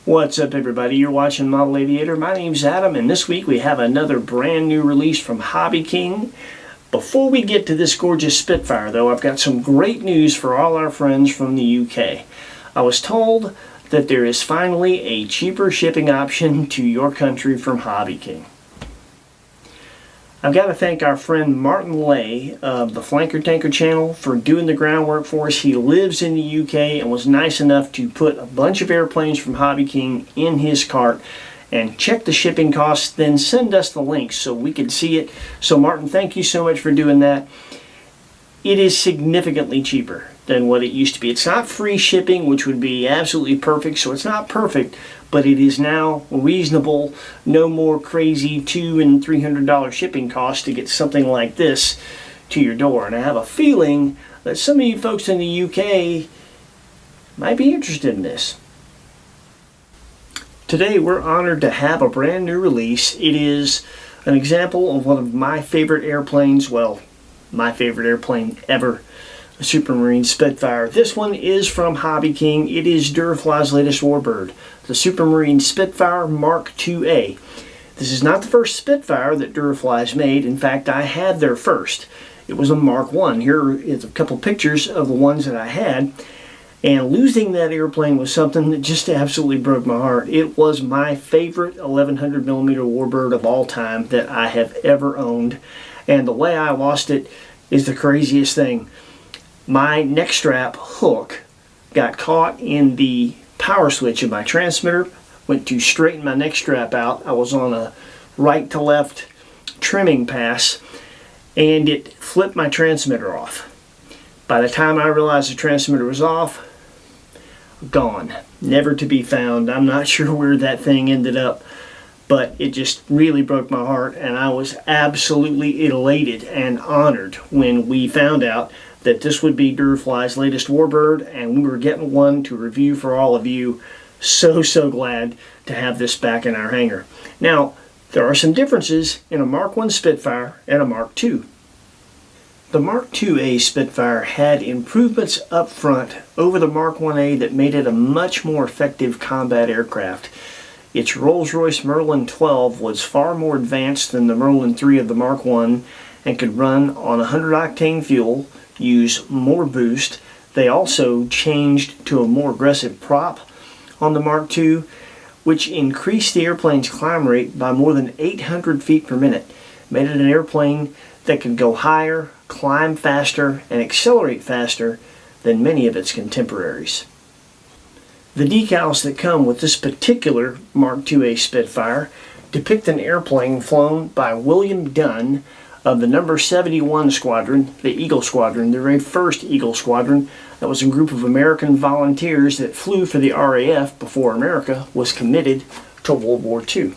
What's up, everybody? You're watching Model Aviator. My name's Adam, and this week we have another brand new release from Hobbyking. Before we get to this gorgeous Spitfire, though, I've got some great news for all our friends from the UK. I was told that there is finally a cheaper shipping option to your country from Hobbyking. I've got to thank our friend Martin Lay of the Flanker Tanker channel for doing the groundwork for us. He lives in the UK and was nice enough to put a bunch of airplanes from Hobbyking in his cart and check the shipping costs, then send us the links so we could see it. So Martin, thank you so much for doing that. It is significantly cheaper than what it used to be. It's not free shipping, which would be absolutely perfect, so it's not perfect, but it is now reasonable. No more crazy $200 and $300 shipping costs to get something like this to your door. And I have a feeling that some of you folks in the UK might be interested in this. Today we're honored to have a brand new release. It is an example of one of my favorite airplanes, well, my favorite airplane ever, a Supermarine Spitfire. This one is from Hobbyking. It is Durafly's latest warbird, the Supermarine Spitfire Mk2a. This is not the first Spitfire that Durafly's made. In fact, I had their first. It was a Mark I. Here is a couple pictures of the ones that I had. And losing that airplane was something that just absolutely broke my heart. It was my favorite 1100mm warbird of all time that I have ever owned. And the way I lost it is the craziest thing. My neck strap hook got caught in the power switch of my transmitter, went to straighten my neck strap out. I was on a right to left trimming pass, and it flipped my transmitter off. By the time I realized the transmitter was off, gone, never to be found. I'm not sure where that thing ended up, but it just really broke my heart, and I was absolutely elated and honored when we found out that this would be Durafly's latest warbird, and we were getting one to review for all of you. So glad to have this back in our hangar. Now, there are some differences in a Mark I Spitfire and a Mark II. The Mk2a Spitfire had improvements up front over the Mark Ia that made it a much more effective combat aircraft. Its Rolls-Royce Merlin 12 was far more advanced than the Merlin 3 of the Mark I and could run on 100 octane fuel, use more boost. They also changed to a more aggressive prop on the Mark II, which increased the airplane's climb rate by more than 800 feet per minute, made it an airplane that could go higher, climb faster, and accelerate faster than many of its contemporaries. The decals that come with this particular Mk2a Spitfire depict an airplane flown by William Dunn of the number 71 Squadron, the Eagle Squadron, the very first Eagle Squadron. That was a group of American volunteers that flew for the RAF before America was committed to World War II.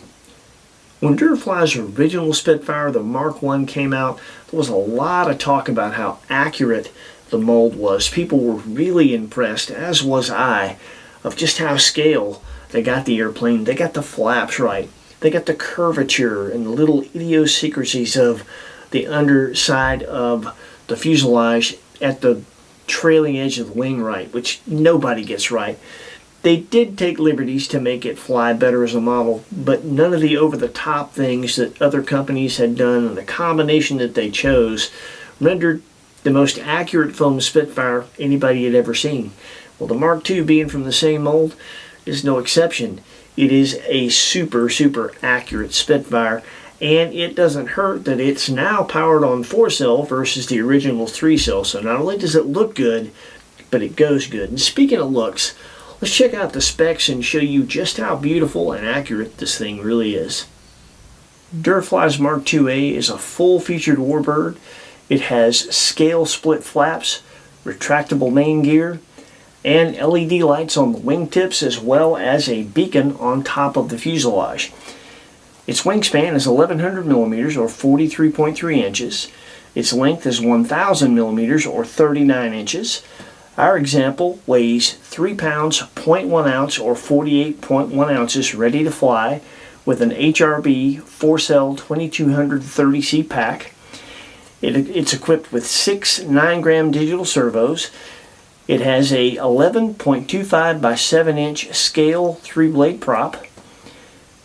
When Durafly's original Spitfire, the Mark I, came out, there was a lot of talk about how accurate the mold was. People were really impressed, as was I, of just how scale they got the airplane. They got the flaps right. They got the curvature and the little idiosyncrasies of the underside of the fuselage at the trailing edge of the wing right, which nobody gets right. They did take liberties to make it fly better as a model, but none of the over-the-top things that other companies had done, and the combination that they chose rendered the most accurate foam Spitfire anybody had ever seen. Well, the Mark II, being from the same mold, is no exception. It is a super accurate Spitfire, and it doesn't hurt that it's now powered on 4-cell versus the original 3-cell. So not only does it look good, but it goes good. And speaking of looks, let's check out the specs and show you just how beautiful and accurate this thing really is. Durafly's Mk2a is a full-featured warbird. It has scale split flaps, retractable main gear, and LED lights on the wingtips, as well as a beacon on top of the fuselage. Its wingspan is 1100mm or 43.3 inches. Its length is 1000mm or 39 inches. Our example weighs 3 pounds, 0.1 ounce or 48.1 ounces, ready to fly, with an HRB 4-cell 2230C pack. It's equipped with 6 9-gram digital servos, It has a 11.25 by 7 inch scale 3-blade prop.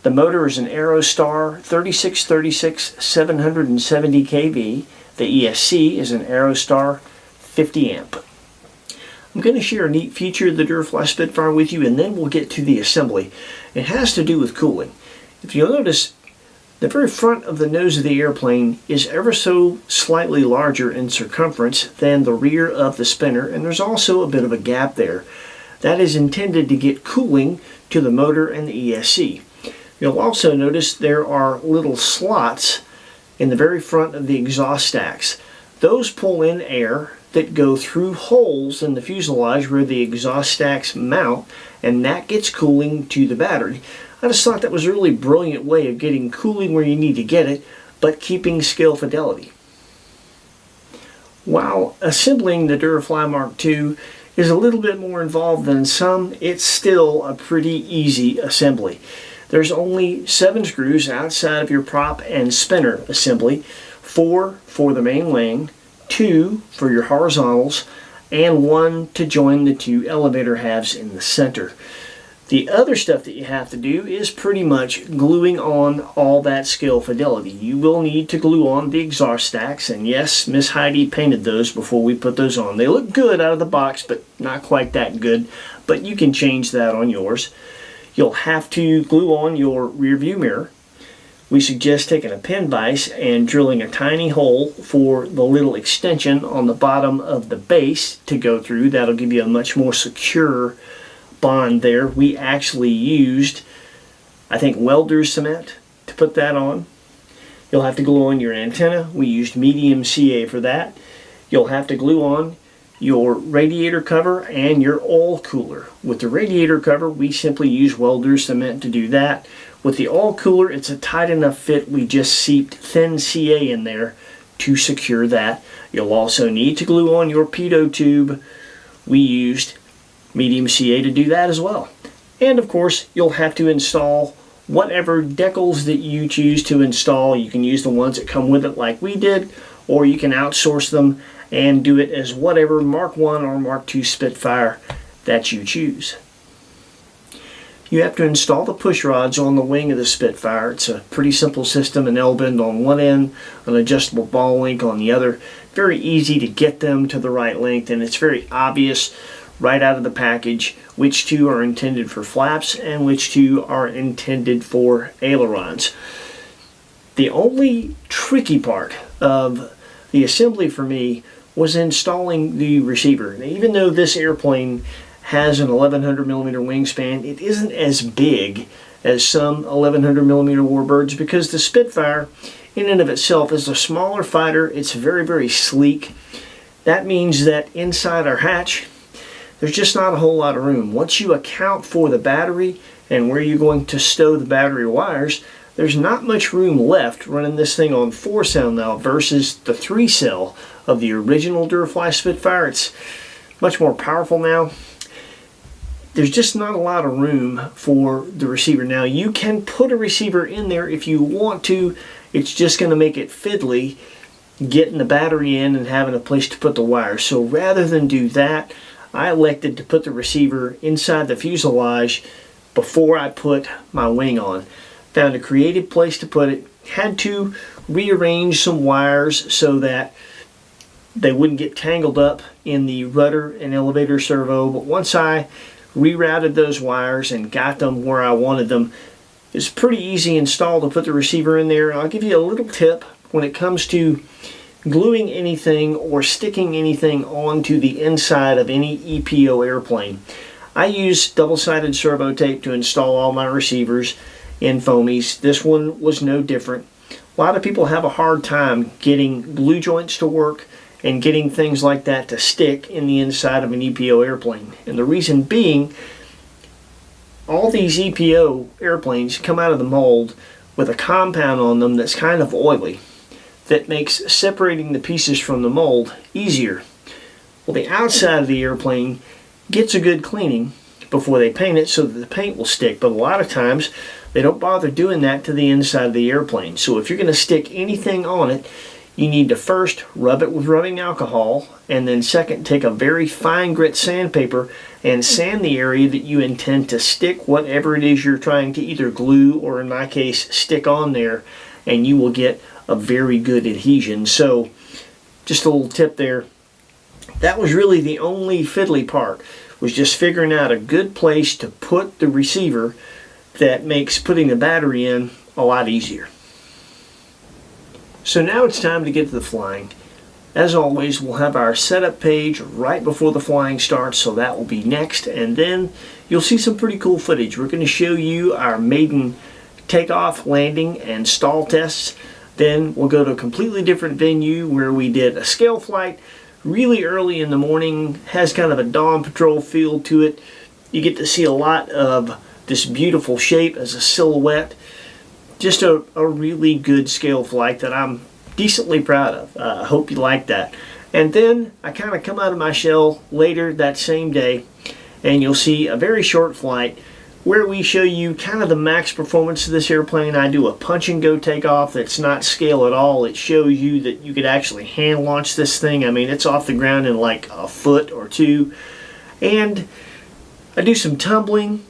The motor is an Aerostar 3636 770 kV. The ESC is an Aerostar 50 amp. I'm going to share a neat feature of the Durafly Spitfire with you, and then we'll get to the assembly. It has to do with cooling. If you'll notice, the very front of the nose of the airplane is ever so slightly larger in circumference than the rear of the spinner, and there's also a bit of a gap there. That is intended to get cooling to the motor and the ESC. You'll also notice there are little slots in the very front of the exhaust stacks. Those pull in air that go through holes in the fuselage where the exhaust stacks mount, and that gets cooling to the battery. I just thought that was a really brilliant way of getting cooling where you need to get it, but keeping scale fidelity. While assembling the Durafly Mk2 is a little bit more involved than some, it's still a pretty easy assembly. There's only 7 screws outside of your prop and spinner assembly, 4 for the main wing, 2 for your horizontals, and 1 to join the 2 elevator halves in the center. The other stuff that you have to do is pretty much gluing on all that scale fidelity. You will need to glue on the exhaust stacks, and yes, Miss Heidi painted those before we put those on. They look good out of the box, but not quite that good, but you can change that on yours. You'll have to glue on your rear view mirror. We suggest taking a pin vise and drilling a tiny hole for the little extension on the bottom of the base to go through. That'll give you a much more secure bond there. We actually used, I think, welder's cement to put that on. You'll have to glue on your antenna. We used medium CA for that. You'll have to glue on your radiator cover and your oil cooler. With the radiator cover, we simply use welder's cement to do that. With the oil cooler, it's a tight enough fit. We just seeped thin CA in there to secure that. You'll also need to glue on your pitot tube. We used medium CA to do that as well. And of course, you'll have to install whatever decals that you choose to install. You can use the ones that come with it like we did, or you can outsource them and do it as whatever Mark I or Mark II Spitfire that you choose. You have to install the push rods on the wing of the Spitfire. It's a pretty simple system, an L-bend on one end, an adjustable ball link on the other. Very easy to get them to the right length, and it's very obvious right out of the package which two are intended for flaps and which two are intended for ailerons. The only tricky part of the assembly for me was installing the receiver. Now, even though this airplane has an 1100 millimeter wingspan, it isn't as big as some 1100 millimeter warbirds because the Spitfire in and of itself is a smaller fighter. It's very, very sleek. That means that inside our hatch, there's just not a whole lot of room. Once you account for the battery and where you're going to stow the battery wires, there's not much room left running this thing on 4-cell now versus the 3-cell of the original Durafly Spitfire. It's much more powerful now. There's just not a lot of room for the receiver. Now, you can put a receiver in there if you want to. It's just going to make it fiddly getting the battery in and having a place to put the wires. So rather than do that, I elected to put the receiver inside the fuselage before I put my wing on. Found a creative place to put it. Had to rearrange some wires so that they wouldn't get tangled up in the rudder and elevator servo, but once I rerouted those wires and got them where I wanted them, it's pretty easy install to put the receiver in there. I'll give you a little tip when it comes to gluing anything or sticking anything onto the inside of any EPO airplane. I use double-sided servo tape to install all my receivers in foamies. This one was no different. A lot of people have a hard time getting glue joints to work and getting things like that to stick in the inside of an EPO airplane. And the reason being, all these EPO airplanes come out of the mold with a compound on them that's kind of oily, that makes separating the pieces from the mold easier. Well, the outside of the airplane gets a good cleaning before they paint it so that the paint will stick, but a lot of times they don't bother doing that to the inside of the airplane. So if you're going to stick anything on it, you need to first rub it with rubbing alcohol, and then second, take a very fine grit sandpaper and sand the area that you intend to stick whatever it is you're trying to either glue or, in my case, stick on there, and you will get a very good adhesion. So just a little tip there. That was really the only fiddly part, was just figuring out a good place to put the receiver that makes putting the battery in a lot easier. So now it's time to get to the flying. As always, we'll have our setup page right before the flying starts, so that will be next, and then you'll see some pretty cool footage. We're going to show you our maiden takeoff, landing, and stall tests. Then we'll go to a completely different venue where we did a scale flight really early in the morning. Has kind of a dawn patrol feel to it. You get to see a lot of this beautiful shape as a silhouette. Just a really good scale flight that I'm decently proud of. I hope you like that. And then I kind of come out of my shell later that same day, and you'll see a very short flight where we show you kind of the max performance of this airplane. I do a punch and go takeoff that's not scale at all. It shows you that you could actually hand launch this thing. I mean, it's off the ground in like a foot or two. And I do some tumbling,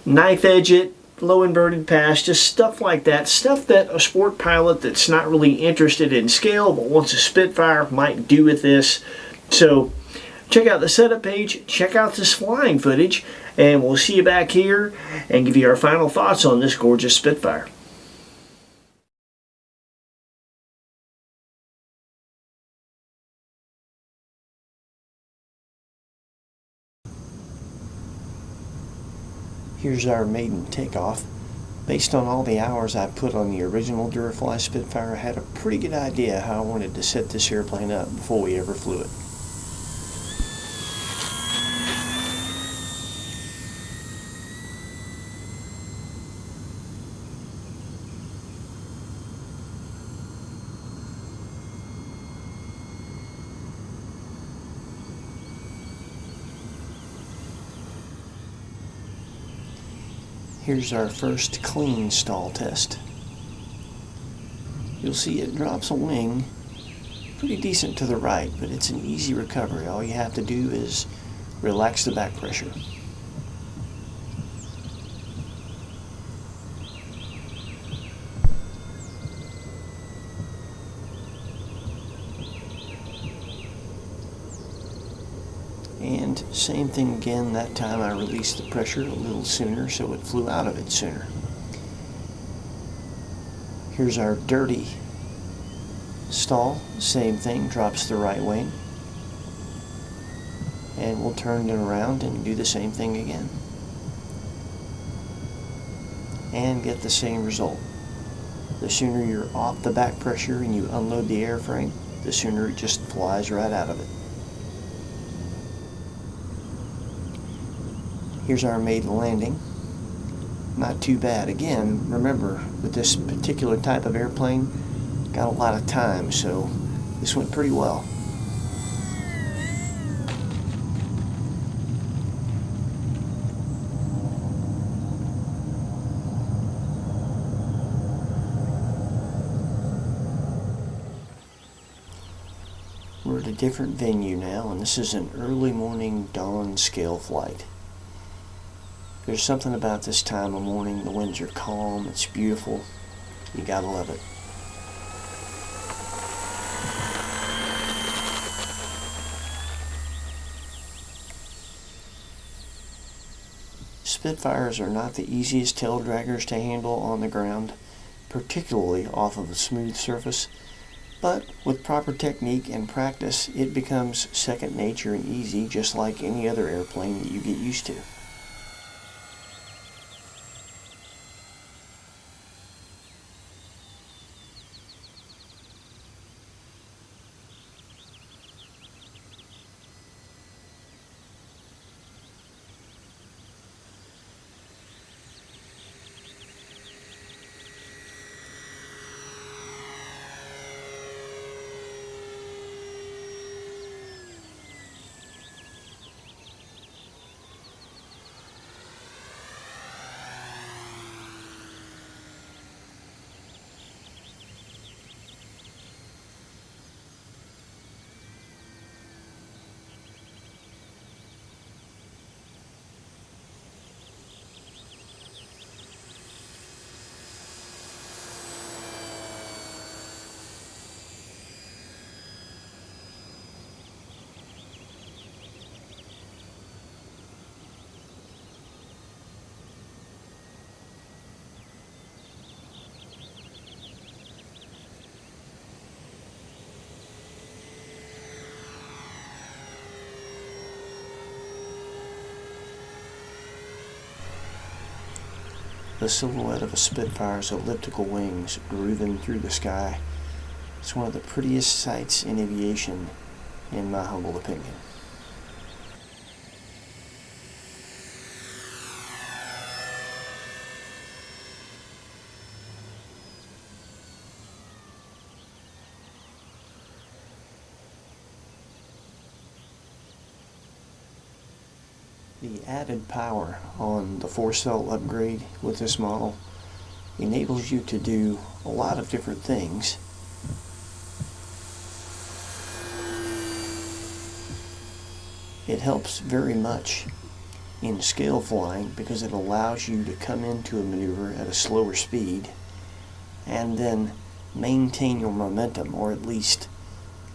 knife edge it, low inverted pass, just stuff like that. Stuff that a sport pilot that's not really interested in scale but wants a Spitfire might do with this. So check out the setup page, check out this flying footage, and we'll see you back here and give you our final thoughts on this gorgeous Spitfire. Here's our maiden takeoff. Based on all the hours I put on the original Durafly Spitfire, I had a pretty good idea how I wanted to set this airplane up before we ever flew it. Here's our first clean stall test. You'll see it drops a wing pretty decent to the right, but it's an easy recovery. All you have to do is relax the back pressure. And same thing again, that time I released the pressure a little sooner so it flew out of it sooner. Here's our dirty stall, same thing, drops the right wing. And we'll turn it around and do the same thing again. And get the same result. The sooner you're off the back pressure and you unload the airframe, the sooner it just flies right out of it. Here's our maiden landing. Not too bad. Again, remember, with this particular type of airplane, got a lot of time, so this went pretty well. We're at a different venue now, and this is an early morning dawn scale flight. There's something about this time of morning. The winds are calm, it's beautiful. You gotta love it. Spitfires are not the easiest tail draggers to handle on the ground, particularly off of a smooth surface, but with proper technique and practice, it becomes second nature and easy, just like any other airplane that you get used to. the silhouette of a Spitfire's elliptical wings grooving through the sky. It's one of the prettiest sights in aviation, in my humble opinion. The added power on the force cell upgrade with this model enables you to do a lot of different things. It helps very much in scale flying because it allows you to come into a maneuver at a slower speed and then maintain your momentum, or at least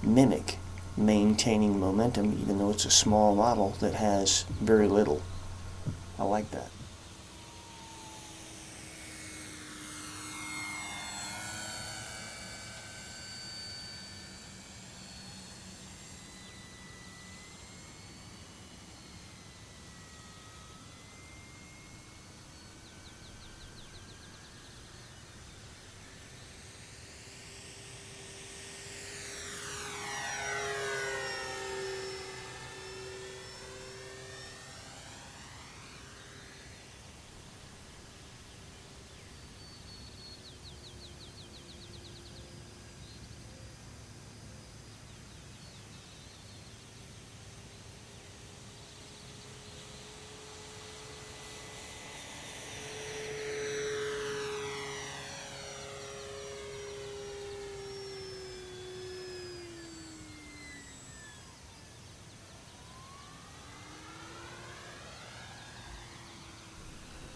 mimic maintaining momentum, even though it's a small model that has very little. I like that.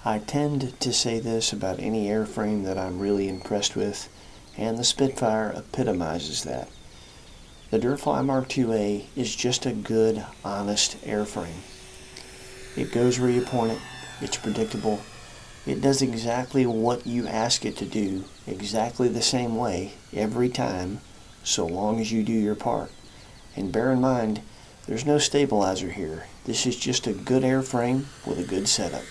I tend to say this about any airframe that I'm really impressed with, and the Spitfire epitomizes that. The Durafly Mk2a is just a good, honest airframe. It goes where you point it, it's predictable, it does exactly what you ask it to do, exactly the same way, every time, so long as you do your part. And bear in mind, there's no stabilizer here. This is just a good airframe with a good setup.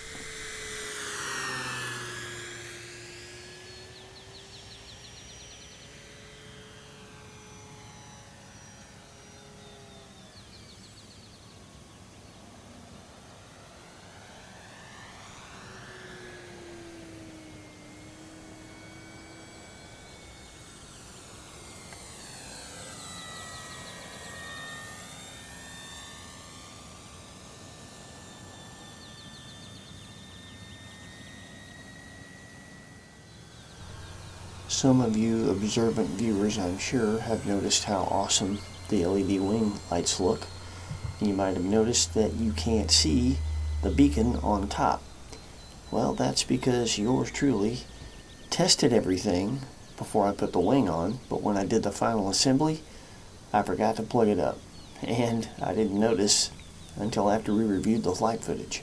Some of you observant viewers, I'm sure, have noticed how awesome the LED wing lights look. You might have noticed that you can't see the beacon on top. Well, that's because yours truly tested everything before I put the wing on, but when I did the final assembly, I forgot to plug it up, and I didn't notice until after we reviewed the flight footage.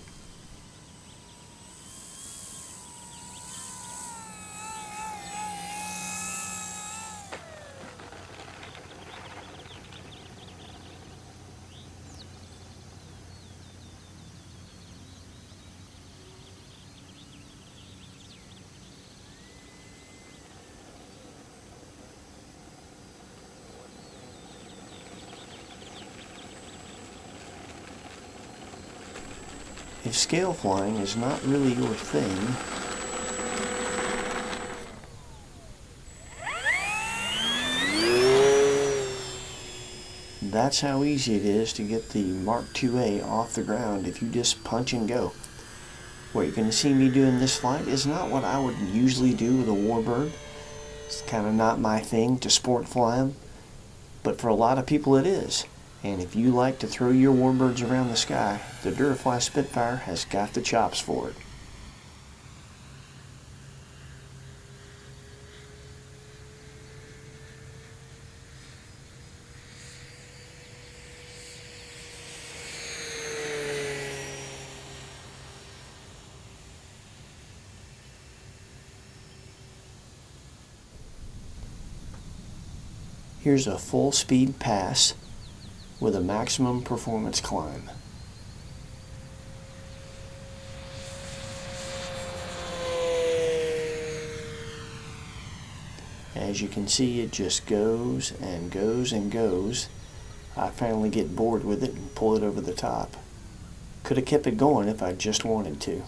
If scale flying is not really your thing, that's how easy it is to get the Mk2a off the ground if you just punch and go. What you're going to see me doing this flight is not what I would usually do with a warbird. It's kind of not my thing to sport fly them, but for a lot of people it is. And if you like to throw your warbirds around the sky, the Durafly Spitfire has got the chops for it. Here's a full speed pass with a maximum performance climb. As you can see, it just goes and goes and goes. I finally get bored with it and pull it over the top. Could have kept it going if I just wanted to.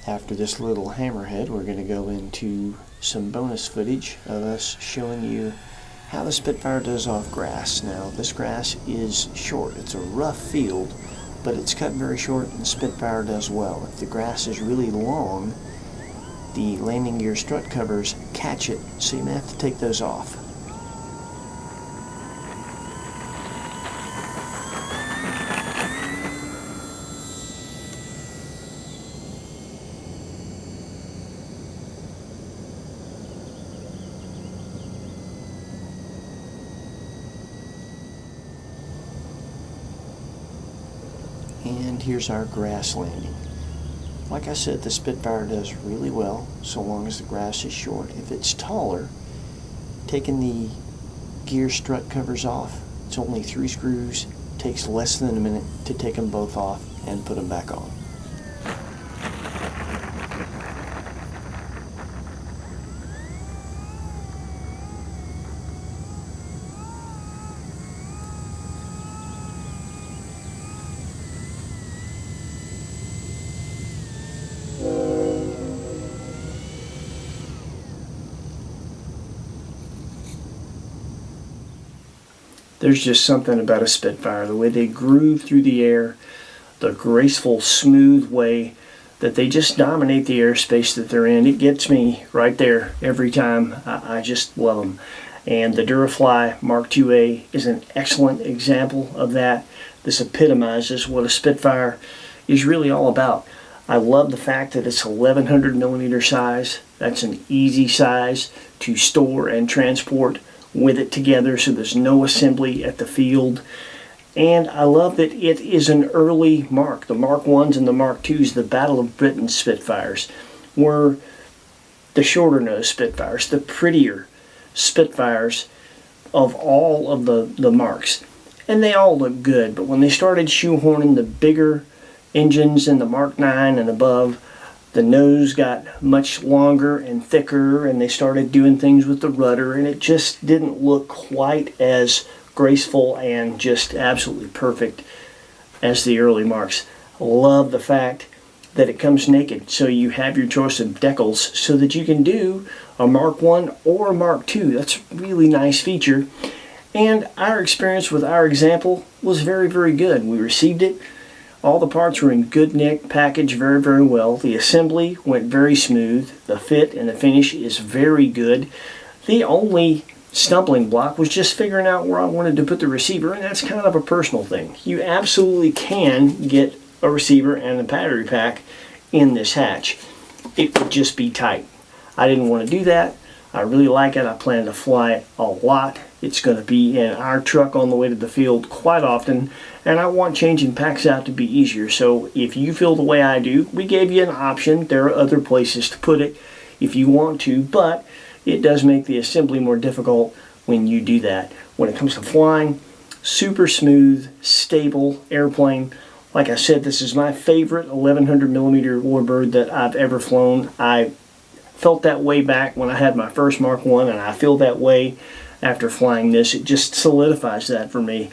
After this little hammerhead, we're going to go into some bonus footage of us showing you how the Spitfire does off grass. Now, this grass is short. It's a rough field, but it's cut very short, and the Spitfire does well. If the grass is really long, the landing gear strut covers catch it, so you may have to take those off. And here's our grass landing. Like I said, the Spitfire does really well so long as the grass is short. If it's taller, taking the gear strut covers off, it's only 3 screws, takes less than a minute to take them both off and put them back on. There's just something about a Spitfire, the way they groove through the air, the graceful, smooth way that they just dominate the airspace that they're in. It gets me right there every time. I just love them. And the Durafly Mk2a is an excellent example of that. This epitomizes what a Spitfire is really all about. I love the fact that it's 1100 millimeter size. That's an easy size to store and transport with it together, so there's no assembly at the field. And I love that it is an early Mark. The Mark 1s and the Mark 2s, the Battle of Britain Spitfires, were the shorter nose Spitfires, the prettier Spitfires of all of the Marks. And they all look good, but when they started shoehorning the bigger engines in the Mark 9 and above, the nose got much longer and thicker, and they started doing things with the rudder, and it just didn't look quite as graceful and just absolutely perfect as the early Marks. Love the fact that it comes naked, so you have your choice of decals so that you can do a Mark 1 or a Mark 2. That's a really nice feature. And our experience with our example was very, very good. We received it. All the parts were in good nick, packaged very, very well. The assembly went very smooth. The fit and the finish is very good. The only stumbling block was just figuring out where I wanted to put the receiver, and that's kind of a personal thing. You absolutely can get a receiver and a battery pack in this hatch. It would just be tight. I didn't want to do that. I really like it. I plan to fly it a lot. It's going to be in our truck on the way to the field quite often, and I want changing packs out to be easier. So if you feel the way I do, we gave you an option. There are other places to put it if you want to, but it does make the assembly more difficult when you do that. When it comes to flying, super smooth, stable airplane. Like I said, this is my favorite 1100 millimeter warbird that I've ever flown. I felt that way back when I had my first Mark 1, and I feel that way after flying this. It just solidifies that for me.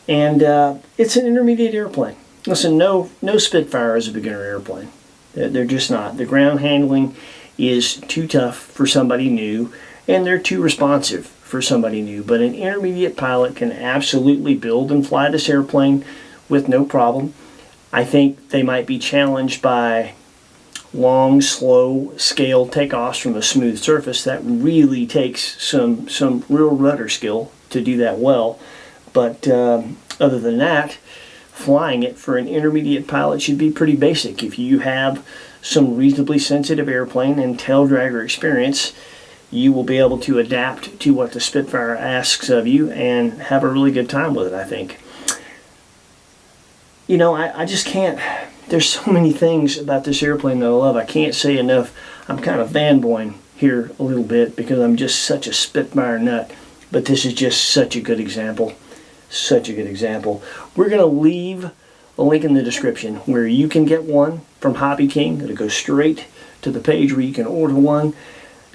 And it's an intermediate airplane. Listen, no Spitfire is a beginner airplane. They're just not. The ground handling is too tough for somebody new, and they're too responsive for somebody new. But an intermediate pilot can absolutely build and fly this airplane with no problem. I think they might be challenged by long, slow scale takeoffs from a smooth surface. That really takes some real rudder skill to do that well. But other than that, flying it for an intermediate pilot should be pretty basic. If you have some reasonably sensitive airplane and tail dragger experience, you will be able to adapt to what the Spitfire asks of you and have a really good time with it, I think. You know, I just can't, there's so many things about this airplane that I love. I can't say enough. I'm kind of fanboying here a little bit because I'm just such a Spitfire nut, but this is just such a good example. Such a good example. We're going to leave a link in the description where you can get one from Hobbyking. It'll go straight to the page where you can order one.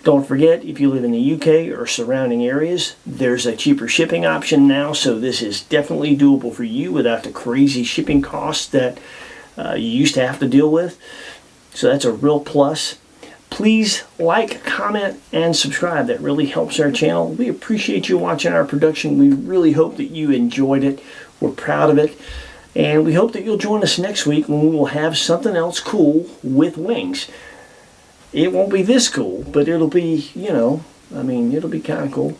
Don't forget, if you live in the UK or surrounding areas, there's a cheaper shipping option now, so this is definitely doable for you without the crazy shipping costs that you used to have to deal with. So that's a real plus. Please like, comment, and subscribe. That really helps our channel. We appreciate you watching our production. We really hope that you enjoyed it. We're proud of it. And we hope that you'll join us next week when we will have something else cool with wings. It won't be this cool, but it'll be, you know, I mean, it'll be kind of cool.